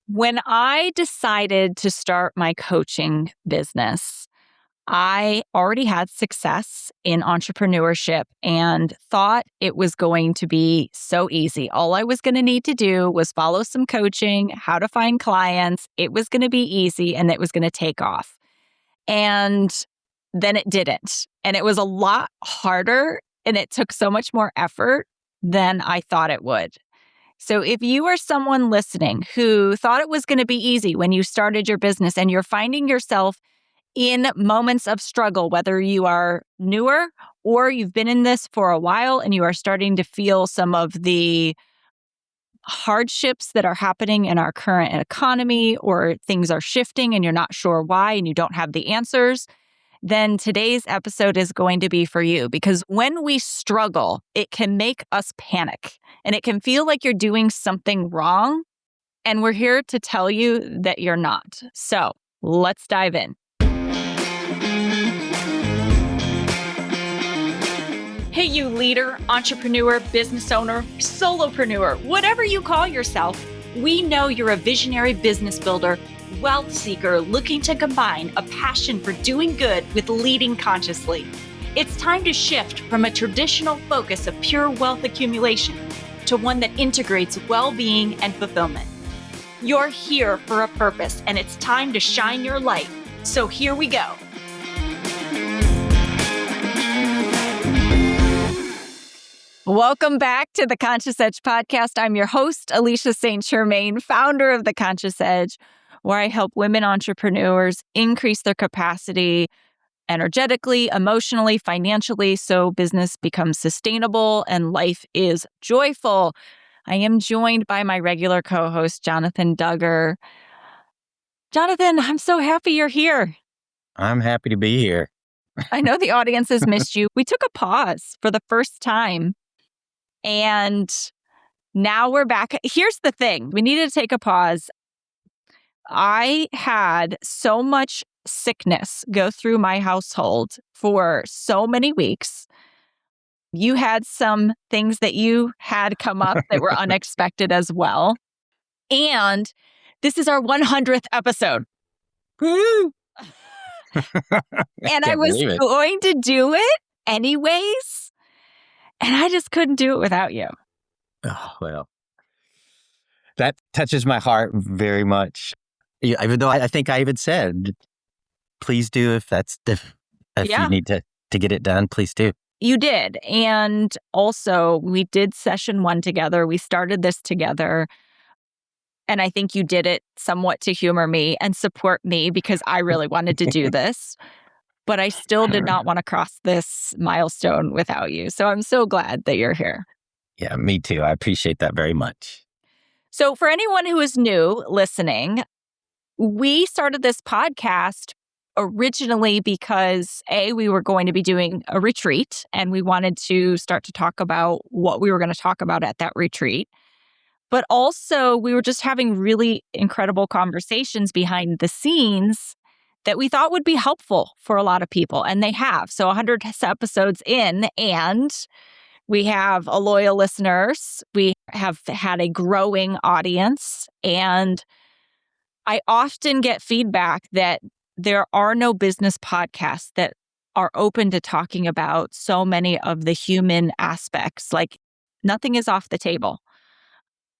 When I decided to start my coaching business, I already had success in entrepreneurship and thought it was going to be so easy. All I was going to need to do was follow some coaching, how to find clients. It was going to be easy and it was going to take off. And then it didn't. And it was a lot harder and it took so much more effort than I thought it would. So if you are someone listening who thought it was going to be easy when you started your business and you're finding yourself in moments of struggle, whether you are newer or you've been in this for a while and you are starting to feel some of the hardships that are happening in our current economy, or things are shifting and you're not sure why and you don't have the answers, then today's episode is going to be for you. Because when we struggle, it can make us panic and it can feel like you're doing something wrong. And we're here to tell you that you're not. So let's dive in. Hey, you leader, entrepreneur, business owner, solopreneur, whatever you call yourself, we know you're a visionary business builder, wealth seeker looking to combine a passion for doing good with leading consciously. It's time to shift from a traditional focus of pure wealth accumulation to one that integrates well-being and fulfillment. You're here for a purpose, and it's time to shine your light. So here we go. Welcome back to the Conscious Edge podcast. I'm your host, Alicia St. Germain, founder of the Conscious Edge, where I help women entrepreneurs increase their capacity energetically, emotionally, financially, so business becomes sustainable and life is joyful. I am joined by my regular co-host, Jonathan Duggar. Jonathan, I'm so happy you're here. I'm happy to be here. I know the audience has missed you. We took a pause for the first time, and now we're back. Here's the thing. We needed to take a pause. I had so much sickness go through my household for so many weeks. You had some things that you had come up that were unexpected as well. And this is our 100th episode. Woo! And I was going to do it anyways. And I just couldn't do it without you. Oh, well, that touches my heart very much. Even though I think I even said, please do if you need to get it done, please do. You did. And also, we did session 1 together. We started this together. And I think you did it somewhat to humor me and support me because I really wanted to do this. But I still did not want to cross this milestone without you. So I'm so glad that you're here. Yeah, me too. I appreciate that very much. So for anyone who is new listening, we started this podcast originally because we were going to be doing a retreat and we wanted to start to talk about what we were going to talk about at that retreat. But also we were just having really incredible conversations behind the scenes that we thought would be helpful for a lot of people. And they have. So 100 episodes in, and we have a loyal listeners. We have had a growing audience. And I often get feedback that there are no business podcasts that are open to talking about so many of the human aspects. Like nothing is off the table,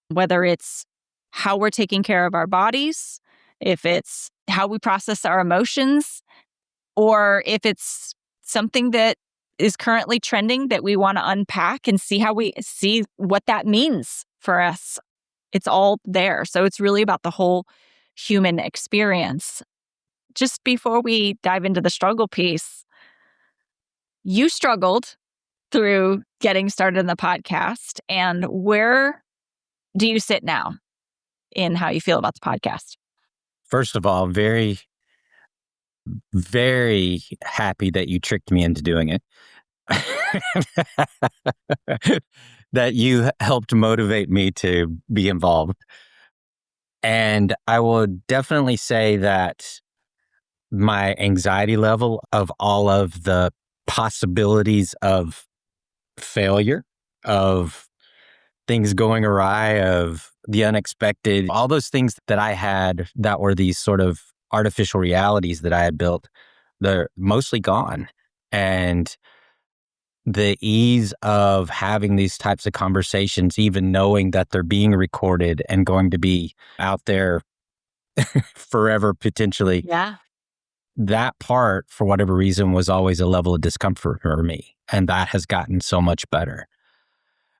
whether it's how we're taking care of our bodies, if it's how we process our emotions, or if it's something that is currently trending that we want to unpack and see what that means for us. It's all there. So it's really about the whole human experience. Just before we dive into the struggle piece, you struggled through getting started in the podcast. And where do you sit now in how you feel about the podcast? First of all, very, very happy that you tricked me into doing it. That you helped motivate me to be involved. And I would definitely say that my anxiety level of all of the possibilities of failure, of things going awry, of the unexpected, all those things that I had that were these sort of artificial realities that I had built, they're mostly gone. And the ease of having these types of conversations, even knowing that they're being recorded and going to be out there forever potentially, Yeah. that part, for whatever reason, was always a level of discomfort for me. And that has gotten so much better.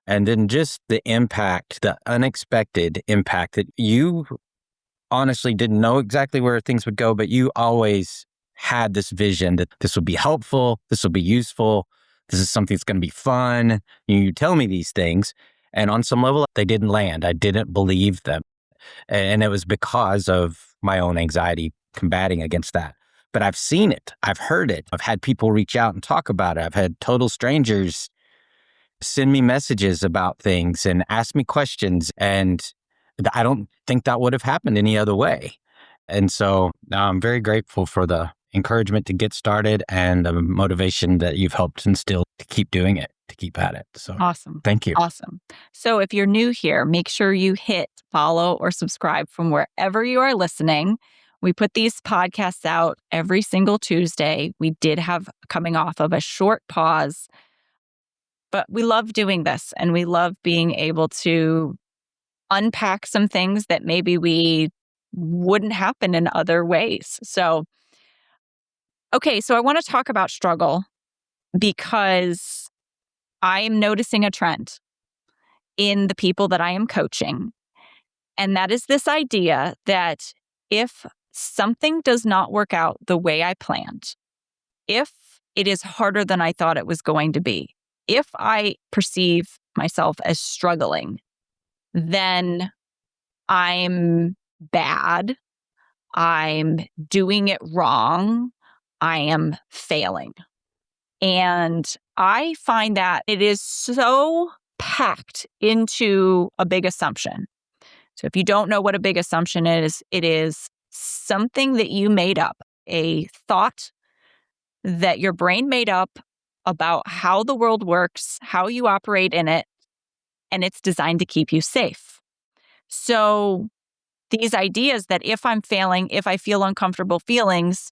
And then just the impact, the unexpected impact that you honestly didn't know exactly where things would go, but you always had this vision that this would be helpful, this will be useful, this is something that's going to be fun. You tell me these things, and on some level, they didn't land. I didn't believe them. And it was because of my own anxiety combating against that. But I've seen it, I've heard it, I've had people reach out and talk about it. I've had total strangers send me messages about things and ask me questions. And I don't think that would have happened any other way. And so I'm very grateful for the encouragement to get started and the motivation that you've helped instill to keep doing it, to keep at it. So Awesome. thank you. Awesome. So if you're new here, make sure you hit follow or subscribe from wherever you are listening. We put these podcasts out every single Tuesday. We did have coming off of a short pause, but we love doing this and we love being able to unpack some things that maybe we wouldn't happen in other ways. So, okay, so I want to talk about struggle because I am noticing a trend in the people that I am coaching. And that is this idea that if something does not work out the way I planned, if it is harder than I thought it was going to be, if I perceive myself as struggling, then I'm bad, I'm doing it wrong, I am failing. And I find that it is so packed into a big assumption. So if you don't know what a big assumption is, it is something that you made up, a thought that your brain made up about how the world works, how you operate in it, and it's designed to keep you safe. So these ideas that if I'm failing, if I feel uncomfortable feelings,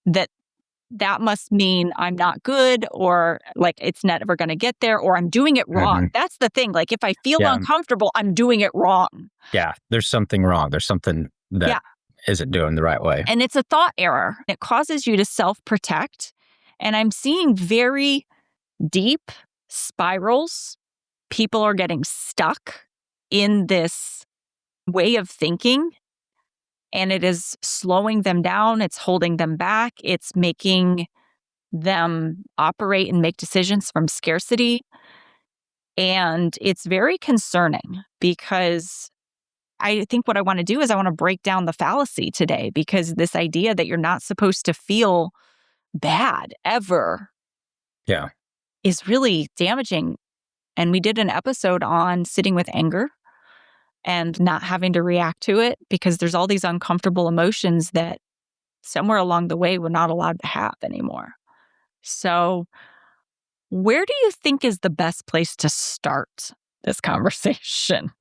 that must mean I'm not good, or like it's never going to get there, or I'm doing it wrong. That's the thing. Like if I feel uncomfortable, I'm doing it wrong. Yeah, there's something wrong. There's something that isn't doing the right way. And it's a thought error. It causes you to self-protect. And I'm seeing very deep spirals. People are getting stuck in this way of thinking, and it is slowing them down. It's holding them back. It's making them operate and make decisions from scarcity. And it's very concerning because I think what I want to do is I want to break down the fallacy today, because this idea that you're not supposed to feel bad ever is really damaging. And we did an episode on sitting with anger and not having to react to it, because there's all these uncomfortable emotions that somewhere along the way we're not allowed to have anymore. So where do you think is the best place to start this conversation?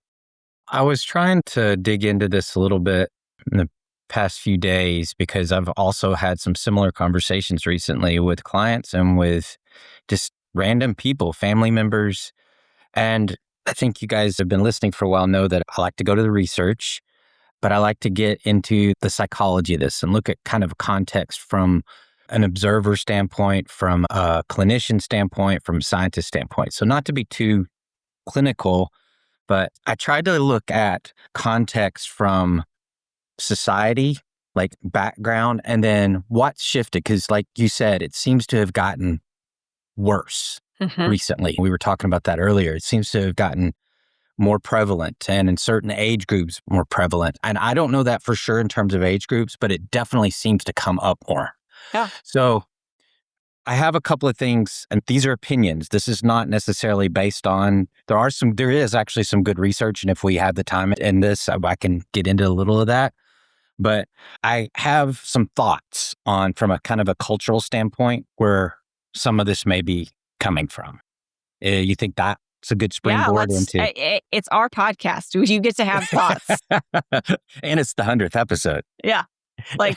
I was trying to dig into this a little bit in the past few days because I've also had some similar conversations recently with clients and with just random people, family members. And I think you guys have been listening for a while know that I like to go to the research, but I like to get into the psychology of this and look at kind of context from an observer standpoint, from a clinician standpoint, from a scientist standpoint. So not to be too clinical, but I tried to look at context from society, like background, and then what's shifted. Because like you said, it seems to have gotten worse recently. We were talking about that earlier. It seems to have gotten more prevalent, and in certain age groups more prevalent. And I don't know that for sure in terms of age groups, but it definitely seems to come up more. Yeah. So I have a couple of things, and these are opinions. This is not necessarily based on, there is actually some good research. And if we have the time in this, I can get into a little of that. But I have some thoughts on, from a kind of a cultural standpoint, where some of this may be coming from. You think that It's a good Yeah, springboard into. it's our podcast. You get to have thoughts. And it's the 100th episode. Yeah. Like,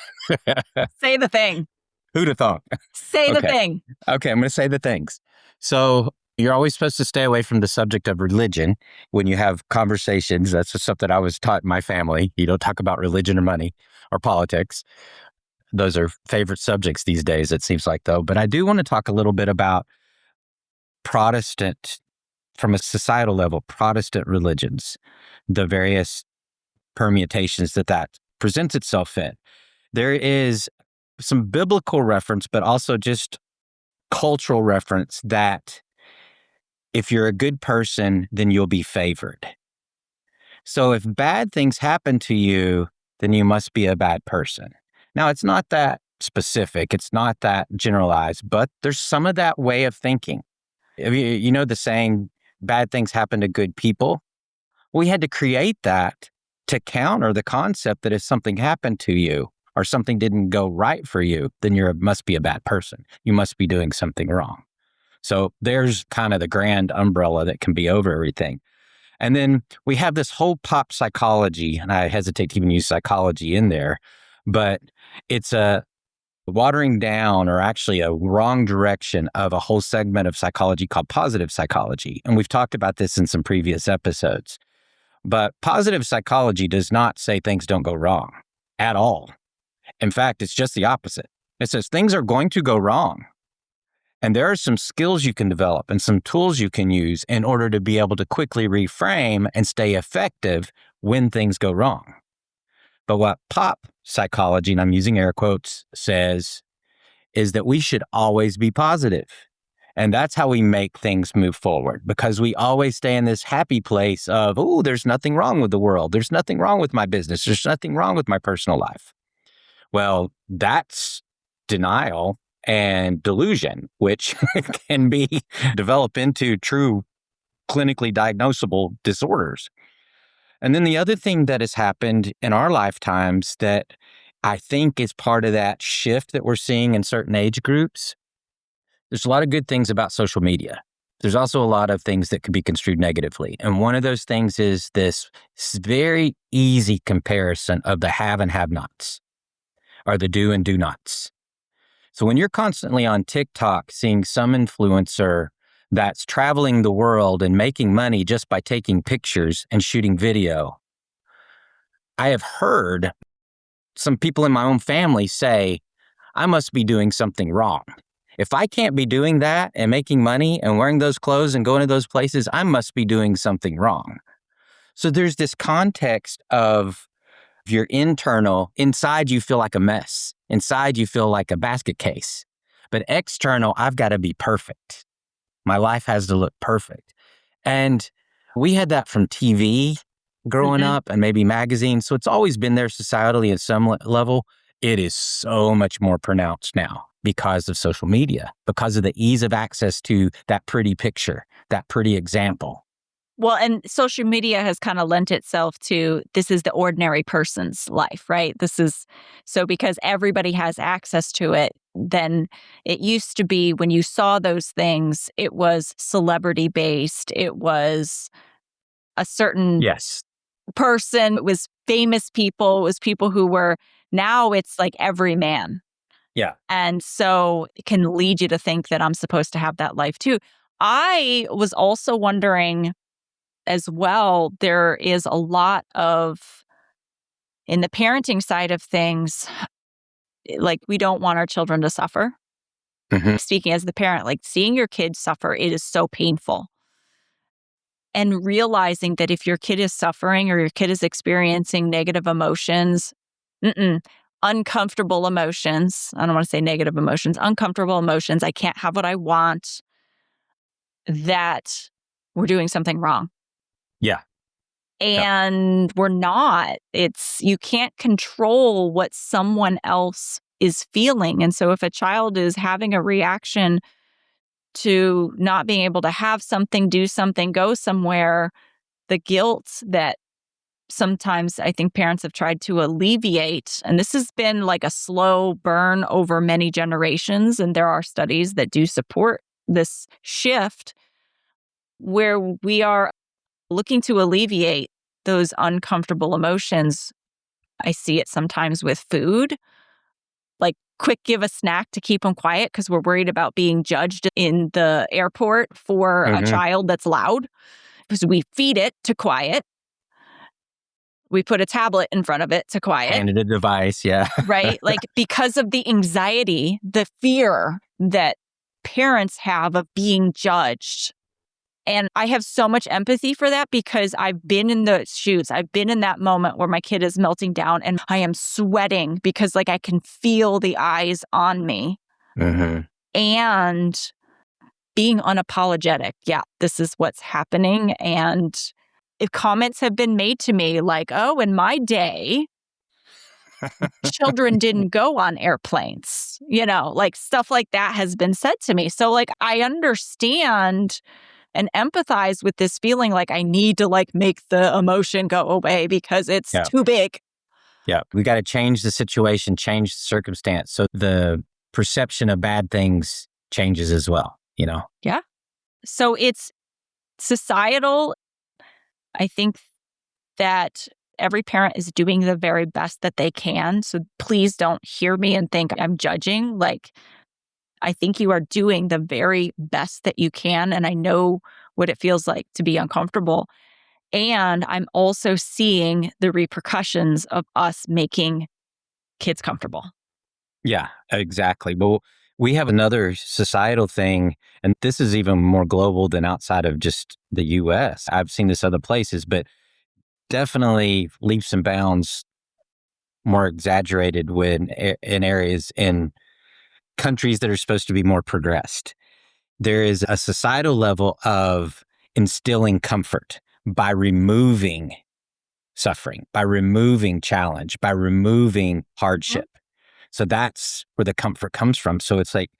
say the thing. Who'd have thought? Say the Okay. thing. Okay, I'm going to say the things. So you're always supposed to stay away from the subject of religion when you have conversations. That's just something I was taught in my family. You don't talk about religion or money or politics. Those are favorite subjects these days, it seems like, though. But I do want to talk a little bit about Protestant, from a societal level, Protestant religions, the various permutations that presents itself in. There is some biblical reference, but also just cultural reference that if you're a good person, then you'll be favored. So if bad things happen to you, then you must be a bad person. Now, it's not that specific. It's not that generalized, but there's some of that way of thinking. You know the saying, bad things happen to good people? We had to create that to counter the concept that if something happened to you or something didn't go right for you, then you must be a bad person. You must be doing something wrong. So there's kind of the grand umbrella that can be over everything. And then we have this whole pop psychology, and I hesitate to even use psychology in there, but it's a watering down, or actually a wrong direction of a whole segment of psychology called positive psychology. And we've talked about this in some previous episodes. But positive psychology does not say things don't go wrong at all. In fact, it's just the opposite. It says things are going to go wrong. And there are some skills you can develop and some tools you can use in order to be able to quickly reframe and stay effective when things go wrong. But what pop psychology, and I'm using air quotes, says is that we should always be positive. And that's how we make things move forward, because we always stay in this happy place of, oh, there's nothing wrong with the world. There's nothing wrong with my business. There's nothing wrong with my personal life. Well, that's denial and delusion, which can be develop into true clinically diagnosable disorders. And then the other thing that has happened in our lifetimes that I think is part of that shift that we're seeing in certain age groups, there's a lot of good things about social media. There's also a lot of things that could be construed negatively. And one of those things is this very easy comparison of the have and have nots, or the do and do nots. So when you're constantly on TikTok seeing some influencer that's traveling the world and making money just by taking pictures and shooting video, I have heard some people in my own family say, I must be doing something wrong. If I can't be doing that and making money and wearing those clothes and going to those places, I must be doing something wrong. So there's this context of your internal, inside you feel like a mess. Inside you feel like a basket case. But external, I've got to be perfect. My life has to look perfect. And we had that from TV growing up and maybe magazines. So it's always been there societally at some level. It is so much more pronounced now because of social media, because of the ease of access to that pretty picture, that pretty example. Well, and social media has kind of lent itself to, this is the ordinary person's life, right? So because everybody has access to it, then it used to be when you saw those things, it was celebrity based. It was a certain person. It was famous people. It was people who were, now it's like every man. Yeah. And so it can lead you to think that I'm supposed to have that life too. I was also wondering as well, there is a lot of, in the parenting side of things, like we don't want our children to suffer. Speaking as the parent, like seeing your kids suffer, it is so painful. And realizing that if your kid is suffering or your kid is experiencing negative emotions, uncomfortable emotions, I don't want to say negative emotions, uncomfortable emotions, I can't have what I want, that we're doing something wrong. Yeah. And we're not. You can't control what someone else is feeling. And so if a child is having a reaction to not being able to have something, do something, go somewhere, the guilt that sometimes I think parents have tried to alleviate, and this has been like a slow burn over many generations, and there are studies that do support this shift. where we are looking to alleviate those uncomfortable emotions. I see it sometimes with food, like quick give a snack to keep them quiet because we're worried about being judged in the airport for a Mm-hmm. child that's loud. Because we feed it to quiet. We put a tablet in front of it to quiet. Handed a device, yeah. Right? Like because of the anxiety, the fear that parents have of being judged. And I have so much empathy for that because I've been in the shoes. I've been in that moment where my kid is melting down and I am sweating because like I can feel the eyes on me. Mm-hmm. And being unapologetic. Yeah, this is what's happening. And if comments have been made to me like, oh, in my day, children didn't go on airplanes, like stuff like that has been said to me. So like I understand and empathize with this feeling like I need to like make the emotion go away because it's Yeah. too big. Yeah. We got to change the situation, change the circumstance. So the perception of bad things changes as well, Yeah. So it's societal. I think that every parent is doing the very best that they can. So please don't hear me and think I'm judging. Like, I think you are doing the very best that you can. And I know what it feels like to be uncomfortable. And I'm also seeing the repercussions of us making kids comfortable. Yeah, exactly. But we have another societal thing, and this is even more global than outside of just the US. I've seen this other places, but definitely leaps and bounds more exaggerated when in areas in countries that are supposed to be more progressed. There is a societal level of instilling comfort by removing suffering, by removing challenge, by removing hardship. So that's where the comfort comes from. So it's like,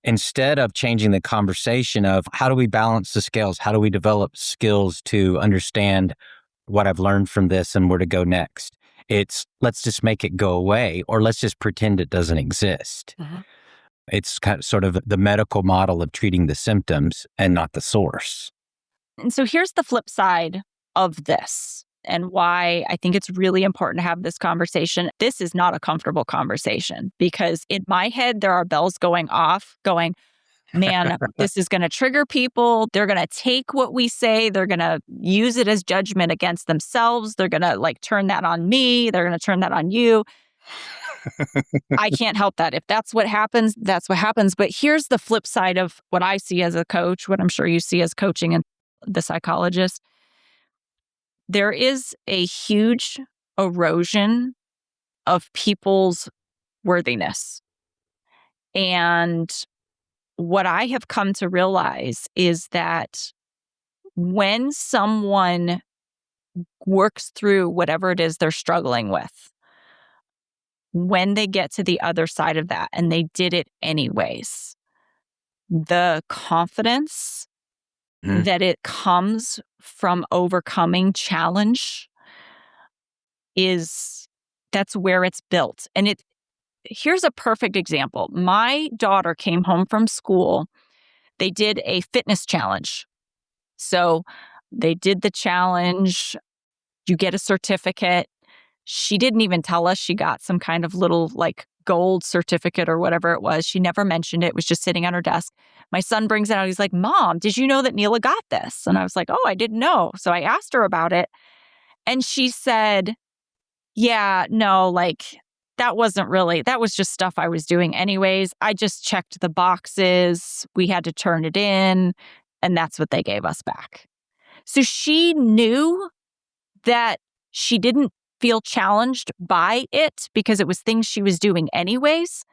instead of changing the conversation of how do we balance the scales? How do we develop skills to understand what I've learned from this and where to go next? It's let's just make it go away, or let's just pretend it doesn't exist. Uh-huh. It's kind of sort of the medical model of treating the symptoms and not the source. And so here's the flip side of this and why I think it's really important to have this conversation. This is not a comfortable conversation because in my head, there are bells going off going, man, this is going to trigger people. They're going to take what we say. They're going to use it as judgment against themselves. They're going to like turn that on me. They're going to turn that on you. I can't help that. If that's what happens, that's what happens. But here's the flip side of what I see as a coach, what I'm sure you see as coaching and the psychologist. There is a huge erosion of people's worthiness. And what I have come to realize is that when someone works through whatever it is they're struggling with, when they get to the other side of that and they did it anyways, the confidence that it comes from overcoming challenge that's where it's built. And here's a perfect example. My daughter came home from school. They did a fitness challenge. So they did the challenge. You get a certificate. She didn't even tell us she got some kind of little like gold certificate or whatever it was. She never mentioned it. It was just sitting on her desk. My son brings it out. He's like, Mom, did you know that Neela got this? And I was like, oh, I didn't know. So I asked her about it. And she said, yeah, no, like that was just stuff I was doing anyways. I just checked the boxes. We had to turn it in. And that's what they gave us back. So she knew that she didn't feel challenged by it because it was things she was doing anyways.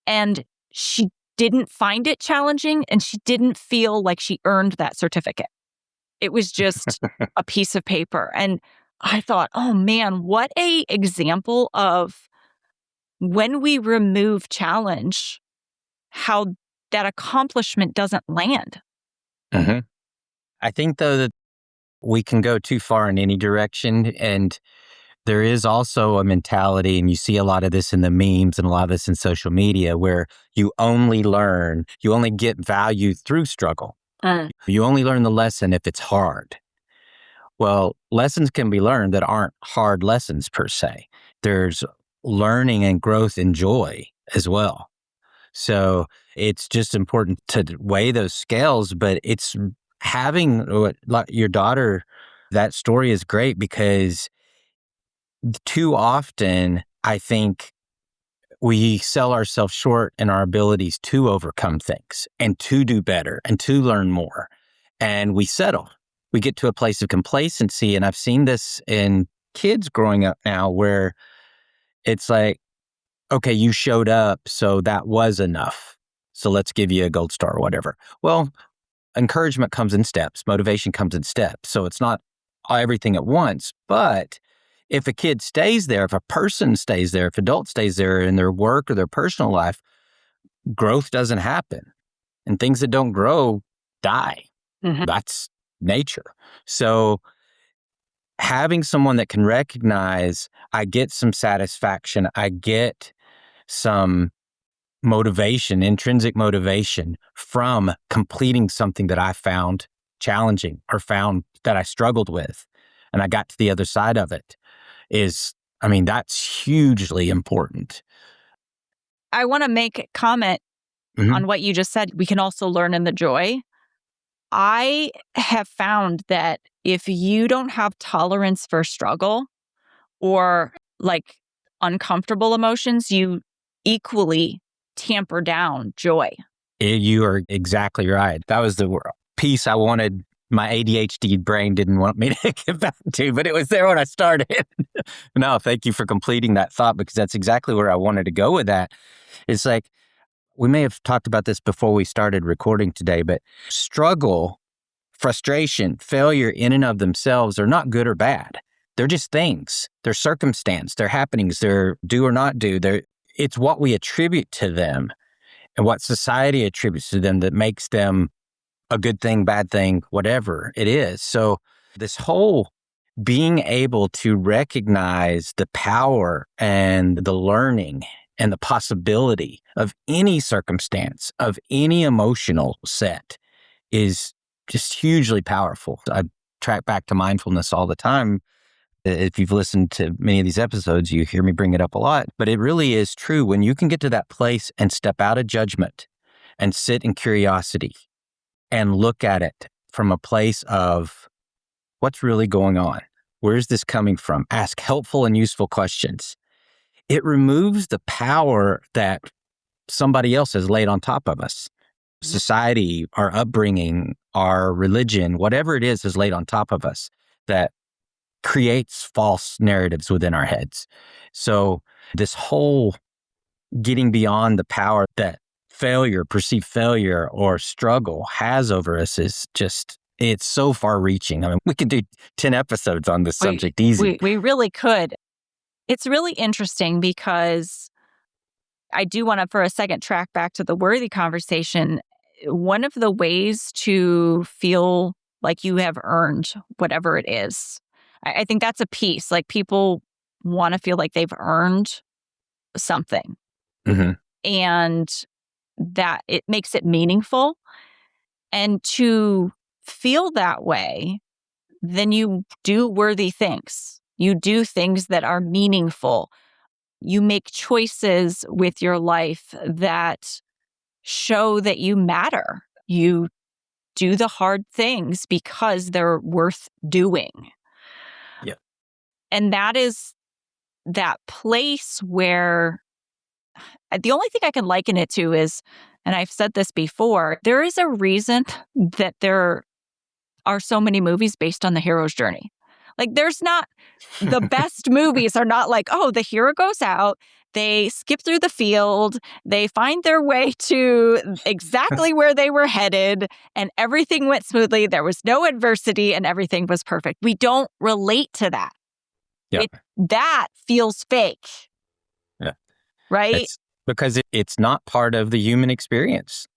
And she didn't find it challenging and she didn't feel like she earned that certificate. It was just a piece of paper. And I thought, oh man, what a example of when we remove challenge, how that accomplishment doesn't land. Mm-hmm. I think, though, that we can go too far in any direction. And there is also a mentality, and you see a lot of this in the memes and a lot of this in social media, where you only get value through struggle. You only learn the lesson if it's hard. Well, lessons can be learned that aren't hard lessons per se. There's learning and growth and joy as well. So it's just important to weigh those scales, but it's having your daughter, that story is great because too often I think we sell ourselves short in our abilities to overcome things and to do better and to learn more. And we settle. We get to a place of complacency. And I've seen this in kids growing up now where it's like, okay, you showed up, so that was enough. So let's give you a gold star or whatever. Well, encouragement comes in steps, motivation comes in steps. So it's not everything at once. But if a kid stays there, if a person stays there, if adult stays there in their work or their personal life, growth doesn't happen. And things that don't grow die. Mhm. That's nature. So having someone that can recognize, I get some satisfaction, I get some motivation, intrinsic motivation from completing something that I found challenging or found that I struggled with, and I got to the other side of it that's hugely important. I want to make a comment on what you just said. We can also learn in the joy. I have found that if you don't have tolerance for struggle or like uncomfortable emotions, you equally tamper down joy. You are exactly right. That was the piece I wanted. My ADHD brain didn't want me to get back to, but it was there when I started. No, thank you for completing that thought because that's exactly where I wanted to go with that. It's like, we may have talked about this before we started recording today, but struggle, frustration, failure in and of themselves are not good or bad. They're just things. They're circumstance. They're happenings. They're do or not do. It's what we attribute to them and what society attributes to them that makes them a good thing, bad thing, whatever it is. So this whole being able to recognize the power and the learning and the possibility of any circumstance, of any emotional set is just hugely powerful. I track back to mindfulness all the time. If you've listened to many of these episodes, you hear me bring it up a lot, but it really is true. When you can get to that place and step out of judgment and sit in curiosity and look at it from a place of what's really going on? Where's this coming from? Ask helpful and useful questions. It removes the power that somebody else has laid on top of us. Society, our upbringing, our religion, whatever it is laid on top of us that creates false narratives within our heads. So this whole getting beyond the power that perceived failure or struggle has over us is just, it's so far reaching. I mean, we could do 10 episodes on this subject easy. We really could. It's really interesting because I do want to, for a second, track back to the worthy conversation. One of the ways to feel like you have earned whatever it is, I think that's a piece. Like people want to feel like they've earned something. Mm-hmm. And that it makes it meaningful. And to feel that way, then you do worthy things. You do things that are meaningful. You make choices with your life that show that you matter. You do the hard things because they're worth doing. Yeah. And that is that place where the only thing I can liken it to is, and I've said this before, there is a reason that there are so many movies based on the hero's journey. Like there's not, the best movies are not like, oh, the hero goes out, they skip through the field, they find their way to exactly where they were headed, and everything went smoothly. There was no adversity and everything was perfect. We don't relate to that. Yeah. That feels fake. Yeah. Right? Because it's not part of the human experience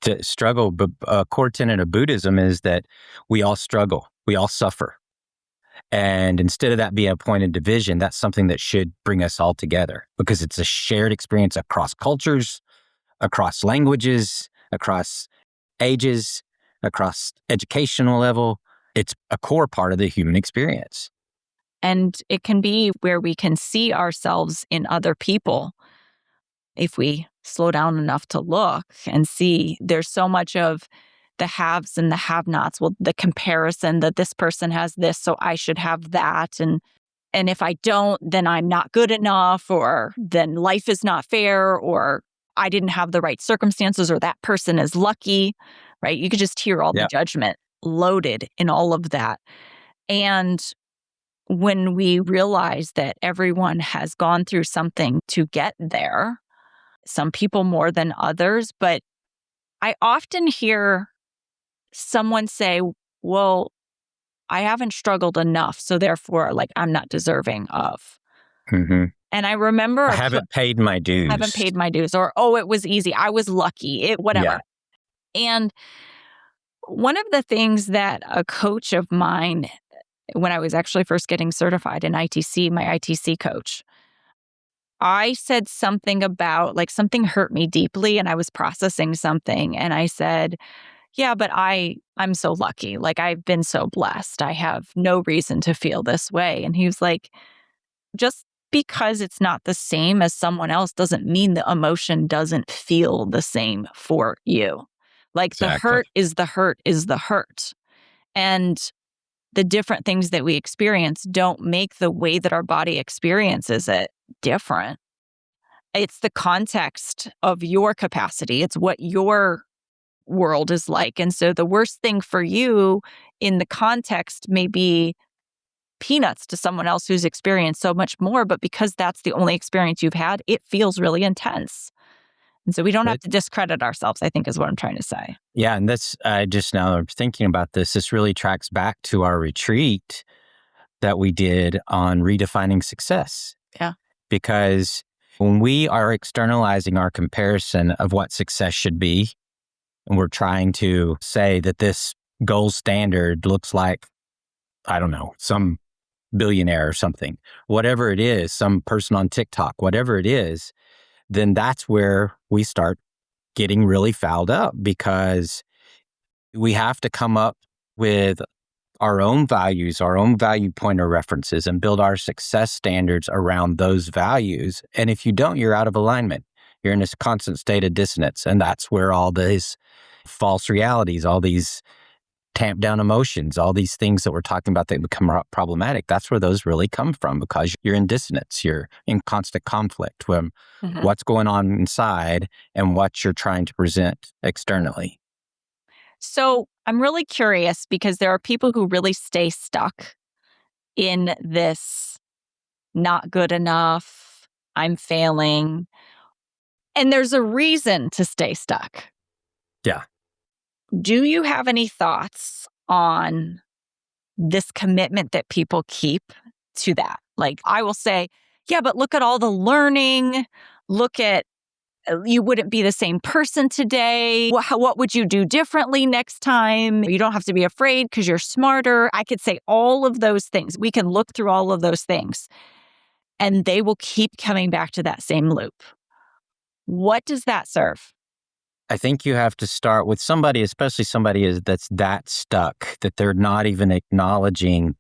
to struggle. But a core tenet of Buddhism is that we all struggle, we all suffer. And instead of that being a point of division, that's something that should bring us all together because it's a shared experience across cultures, across languages, across ages, across educational level. It's a core part of the human experience. And it can be where we can see ourselves in other people if we slow down enough to look and see. There's so much of the haves and the have-nots. Well, the comparison that this person has this, so I should have that. And if I don't, then I'm not good enough, or then life is not fair, or I didn't have the right circumstances, or that person is lucky, right? You could just hear all the judgment loaded in all of that. And when we realize that everyone has gone through something to get there, some people more than others, but I often hear someone say, well, I haven't struggled enough, so therefore, like, I'm not deserving of. Mm-hmm. And I remember I haven't paid my dues. haven't paid my dues, or, oh, it was easy, I was lucky, whatever. Yeah. And one of the things that a coach of mine, when I was actually first getting certified in ITC, my ITC coach, I said something about, like, something hurt me deeply and I was processing something. And I said, yeah, but I'm so lucky. Like, I've been so blessed. I have no reason to feel this way. And he was like, just because it's not the same as someone else doesn't mean the emotion doesn't feel the same for you. Like, the hurt is the hurt is the hurt. And the different things that we experience don't make the way that our body experiences it different. It's the context of your capacity. It's what your world is like. And so the worst thing for you in the context may be peanuts to someone else who's experienced so much more, but because that's the only experience you've had, it feels really intense. And so we don't have to discredit ourselves, I think, is what I'm trying to say. Yeah. And that's just now thinking about this, this really tracks back to our retreat that we did on redefining success. Yeah. Because when we are externalizing our comparison of what success should be, and we're trying to say that this gold standard looks like, I don't know, some billionaire or something, whatever it is, some person on TikTok, whatever it is, then that's where we start getting really fouled up, because we have to come up with our own values, our own value point of references, and build our success standards around those values. And if you don't, you're out of alignment. You're in this constant state of dissonance. And that's where all these false realities, all these tamped down emotions, all these things that we're talking about that become problematic, that's where those really come from, because you're in dissonance. You're in constant conflict with what's going on inside and what you're trying to present externally. So I'm really curious, because there are people who really stay stuck in this not good enough, I'm failing. And there's a reason to stay stuck. Yeah. Do you have any thoughts on this commitment that people keep to that? Like, I will say, yeah, but look at all the learning. Look at, you wouldn't be the same person today. What would you do differently next time? You don't have to be afraid because you're smarter. I could say all of those things. We can look through all of those things, and they will keep coming back to that same loop. What does that serve? I think you have to start with somebody, especially somebody that's that stuck, that they're not even acknowledging.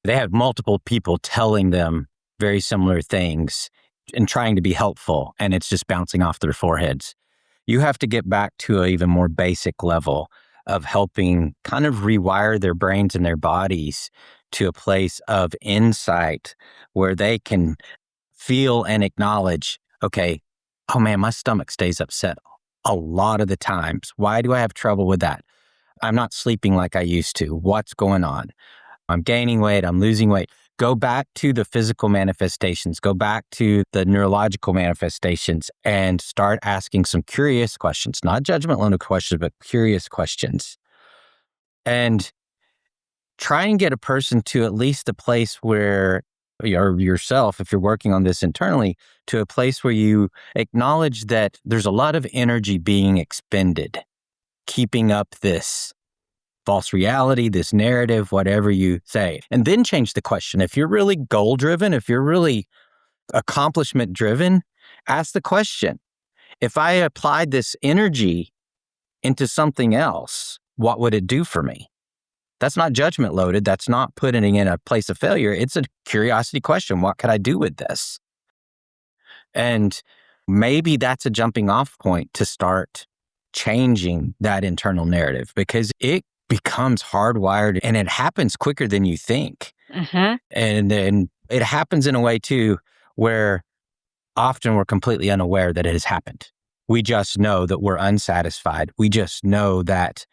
They have multiple people telling them very similar things and trying to be helpful, and it's just bouncing off their foreheads. You have to get back to an even more basic level of helping kind of rewire their brains and their bodies to a place of insight where they can feel and acknowledge, okay, oh man, my stomach stays upset a lot of the times. Why do I have trouble with that? I'm not sleeping like I used to. What's going on? I'm gaining weight. I'm losing weight. Go back to the physical manifestations. Go back to the neurological manifestations and start asking some curious questions, not judgmental questions, but curious questions. And try and get a person to at least a place where, or yourself, if you're working on this internally, to a place where you acknowledge that there's a lot of energy being expended, keeping up this false reality, this narrative, whatever you say. And then change the question. If you're really goal-driven, if you're really accomplishment-driven, ask the question, if I applied this energy into something else, what would it do for me? That's not judgment loaded. That's not putting in a place of failure. It's a curiosity question. What could I do with this? And maybe that's a jumping off point to start changing that internal narrative, because it becomes hardwired and it happens quicker than you think. Mm-hmm. And then it happens in a way too, where often we're completely unaware that it has happened. We just know that we're unsatisfied. We just know that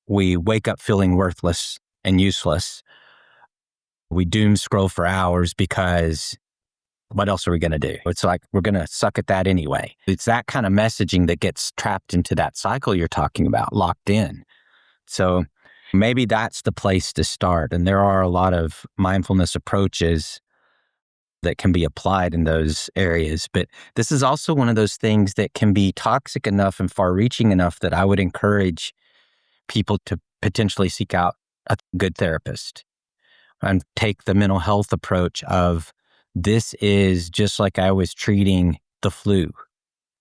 we wake up feeling worthless and useless. We doom scroll for hours because what else are we going to do? It's like we're going to suck at that anyway. It's that kind of messaging that gets trapped into that cycle you're talking about, locked in. So maybe that's the place to start. And there are a lot of mindfulness approaches that can be applied in those areas. But this is also one of those things that can be toxic enough and far-reaching enough that I would encourage people to potentially seek out a good therapist and take the mental health approach of, this is just like I was treating the flu.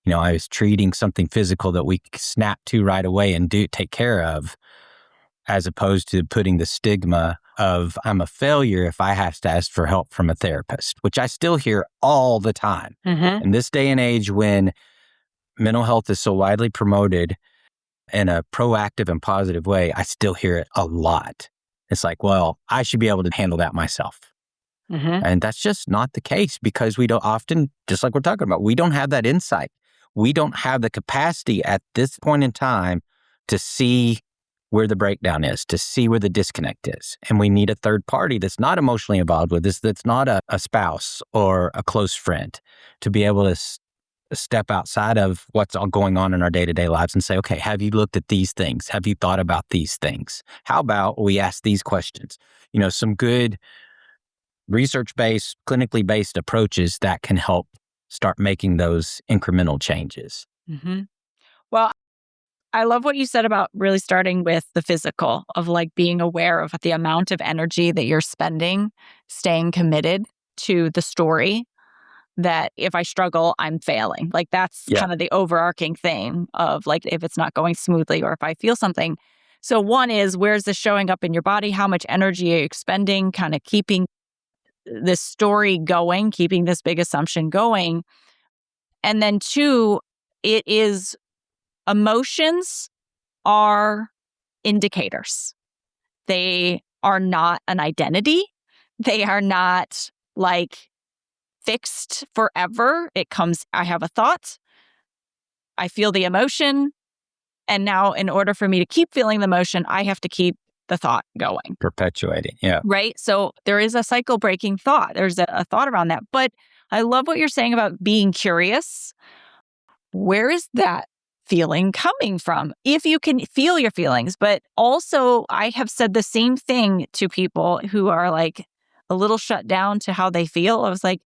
I was treating something physical that we snap to right away and take care of, as opposed to putting the stigma of I'm a failure if I have to ask for help from a therapist, which I still hear all the time. Mm-hmm. In this day and age when mental health is so widely promoted in a proactive and positive way, I still hear it a lot. It's like, well, I should be able to handle that myself. Mm-hmm. And that's just not the case, because we don't often, just like we're talking about, we don't have that insight. We don't have the capacity at this point in time to see where the breakdown is, to see where the disconnect is. And we need a third party that's not emotionally involved with this, that's not a spouse or a close friend, to be able to step outside of what's all going on in our day-to-day lives and say, okay, have you looked at these things? Have you thought about these things? How about we ask these questions? Some good research-based, clinically based approaches that can help start making those incremental changes. Mm-hmm. Well, I love what you said about really starting with the physical, of like being aware of the amount of energy that you're spending, staying committed to the story that if I struggle, I'm failing. Like that's kind of the overarching thing of like, if it's not going smoothly or if I feel something. So one is, where's this showing up in your body? How much energy are you expending? Kind of keeping this story going, keeping this big assumption going. And then two, it is emotions are indicators. They are not an identity. They are not like fixed forever. It comes, I have a thought, I feel the emotion, and now in order for me to keep feeling the emotion, I have to keep the thought going. Perpetuating, yeah. Right? So there is a cycle breaking thought. There's a thought around that. But I love what you're saying about being curious. Where is that feeling coming from? If you can feel your feelings. But also, I have said the same thing to people who are like a little shut down to how they feel. I was like,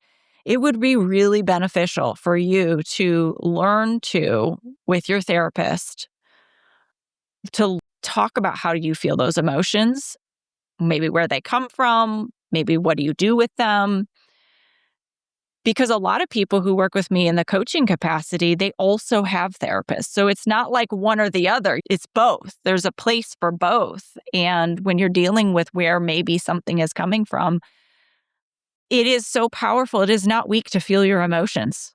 it would be really beneficial for you to learn to, with your therapist, to talk about how you feel those emotions, maybe where they come from, maybe what do you do with them. Because a lot of people who work with me in the coaching capacity, they also have therapists. So it's not like one or the other, it's both. There's a place for both. And when you're dealing with where maybe something is coming from, it is so powerful. It is not weak to feel your emotions.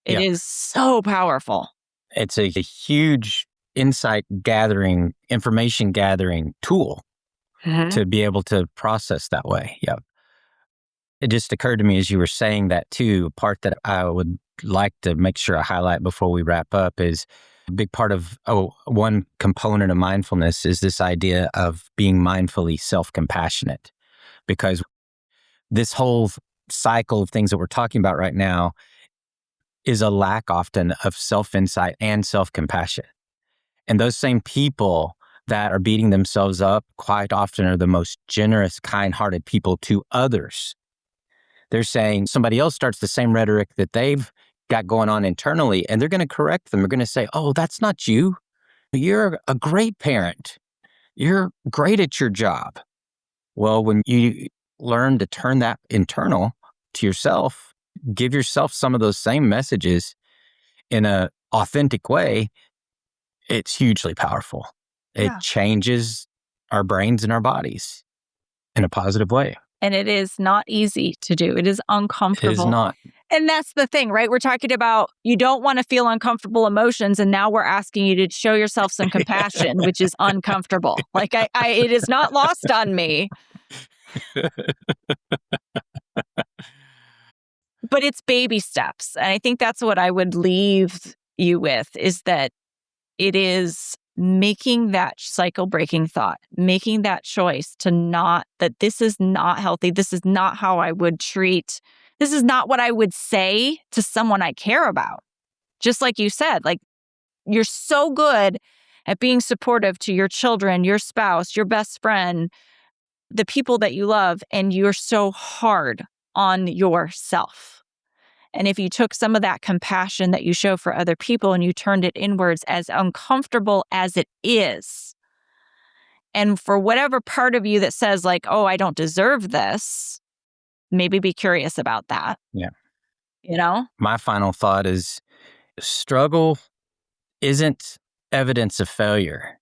It is so powerful. It's a huge insight gathering, information gathering tool to be able to process that way. Yeah. It just occurred to me as you were saying that too, a part that I would like to make sure I highlight before we wrap up is a big part of one component of mindfulness is this idea of being mindfully self-compassionate. Because this whole cycle of things that we're talking about right now is a lack often of self-insight and self-compassion. And those same people that are beating themselves up quite often are the most generous, kind-hearted people to others. They're saying somebody else starts the same rhetoric that they've got going on internally, and they're going to correct them. They're going to say, oh, that's not you. You're a great parent. You're great at your job. Well, when you learn to turn that internal to yourself, give yourself some of those same messages in an authentic way, it's hugely powerful. It Yeah. changes our brains and our bodies in a positive way. And it is not easy to do. It is uncomfortable. It is not. And that's the thing, right? We're talking about you don't want to feel uncomfortable emotions. And now we're asking you to show yourself some compassion, which is uncomfortable. Like it is not lost on me, but it's baby steps. And I think that's what I would leave you with is that it is making that cycle breaking thought, making that choice to not, that this is not healthy. This is not how I would treat, this is not what I would say to someone I care about. Just like you said, like you're so good at being supportive to your children, your spouse, your best friend, the people that you love, and you're so hard on yourself. And if you took some of that compassion that you show for other people and you turned it inwards, as uncomfortable as it is, and for whatever part of you that says like, oh, I don't deserve this, maybe be curious about that. Yeah. You know? My final thought is struggle isn't evidence of failure.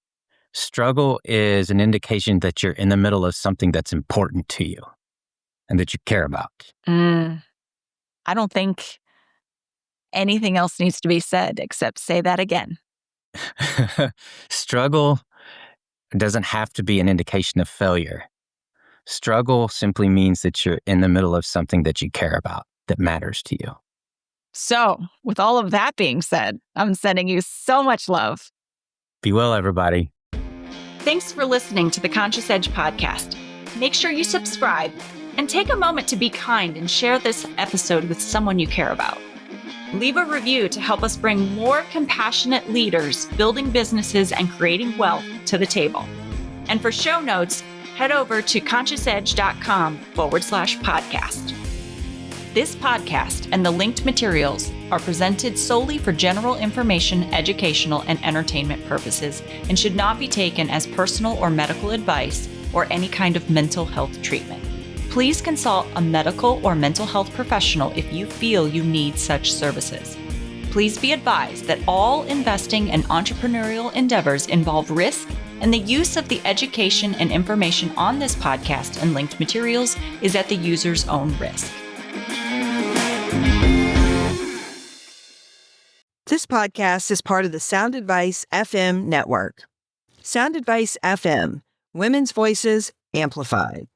Struggle is an indication that you're in the middle of something that's important to you and that you care about. I don't think anything else needs to be said except say that again. Struggle doesn't have to be an indication of failure. Struggle simply means that you're in the middle of something that you care about, that matters to you. So, with all of that being said, I'm sending you so much love. Be well, everybody. Thanks for listening to the Conscious Edge podcast. Make sure you subscribe and take a moment to be kind and share this episode with someone you care about. Leave a review to help us bring more compassionate leaders building businesses and creating wealth to the table. And for show notes, head over to consciousedge.com/podcast. This podcast and the linked materials are presented solely for general information, educational, and entertainment purposes and should not be taken as personal or medical advice or any kind of mental health treatment. Please consult a medical or mental health professional if you feel you need such services. Please be advised that all investing and entrepreneurial endeavors involve risk, and the use of the education and information on this podcast and linked materials is at the user's own risk. This podcast is part of the Sound Advice FM network. Sound Advice FM, women's voices amplified.